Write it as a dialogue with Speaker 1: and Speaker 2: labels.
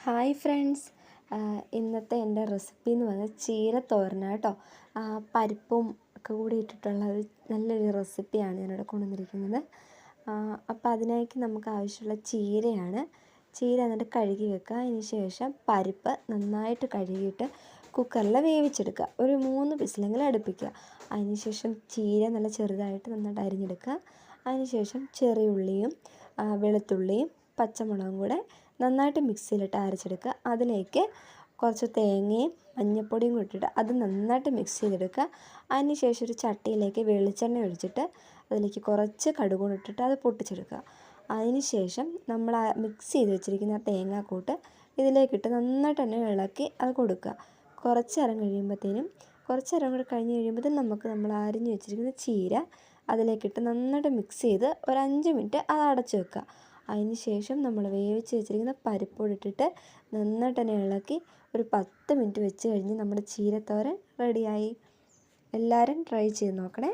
Speaker 1: Hi friends. ഇന്നത്തെ എൻ്റെ recipe എന്ന് പറയുന്നത് ചീരത്തോരനാണ് കേട്ടോ. പരിപ്പും ഒക്കെ കൂടി ഇട്ടിട്ടുള്ള ഒരു നല്ലൊരു റെസിപ്പിയാണ് ഞാനിവിടെ കൊണ്ടുവന്നിരിക്കുന്നത്. അപ്പോൾ അതിനായിട്ട് നമുക്ക് ആവശ്യമുള്ള ചീരയാണ്. ചീര എന്നിട്ട് കഴുകി വെക്കുക. അതിന് ശേഷം പരിപ്പ് നന്നായിട്ട് കഴുകിയിട്ട് കുക്കറിൽ വേവിച്ചെടുക്കുക. ഒരു 3 വിസിലെങ്കിലും അടുപ്പിക്കുക. അതിന് ശേഷം ചീര നല്ല ചെറുതായിട്ട് നന്നായിട്ട് അരിഞ്ഞെടുക്കുക. അതിന് ശേഷം ചെറിയ ഉള്ളിയും വെളുത്തുള്ളിയും പച്ചമുളകും കൂടെ നന്നായിട്ട് മിക്സിയിലിട്ട് അരച്ചെടുക്കുക. അതിലേക്ക് കുറച്ച് തേങ്ങയും മഞ്ഞൾപ്പൊടിയും കൂടി ഇട്ടിട്ട് അത് നന്നായിട്ട് മിക്സ് ചെയ്തെടുക്കുക. അതിന് ശേഷം ഒരു ചട്ടിയിലേക്ക് വെളിച്ചെണ്ണ ഒഴിച്ചിട്ട് അതിലേക്ക് കുറച്ച് കടുക് ഇട്ടിട്ട് അത് പൊട്ടിച്ചെടുക്കുക. അതിന് ശേഷം നമ്മൾ മിക്സ് ചെയ്ത് വെച്ചിരിക്കുന്ന തേങ്ങാക്കൂട്ട് ഇതിലേക്കിട്ട് നന്നായിട്ട് തന്നെ ഇളക്കി അത് കൊടുക്കുക. കുറച്ച് നേരം കൂടി കഴിഞ്ഞ് കഴിയുമ്പോഴത്തേനും നമ്മൾ അരിഞ്ഞ് വെച്ചിരിക്കുന്ന ചീര അതിലേക്കിട്ട് നന്നായിട്ട് മിക്സ് ചെയ്ത് ഒരു 5 മിനിറ്റ് അത് അടച്ച് വെക്കുക. അതിന് ശേഷം നമ്മൾ വേവിച്ച് വെച്ചിരിക്കുന്ന പരിപ്പോട് ഇട്ടിട്ട് നന്നായിട്ട് തന്നെ ഇളക്കി ഒരു 10 മിനിറ്റ് വെച്ച് കഴിഞ്ഞ് നമ്മുടെ ചീരത്തോരൻ റെഡിയായി. എല്ലാവരും ട്രൈ ചെയ്ത് നോക്കണേ.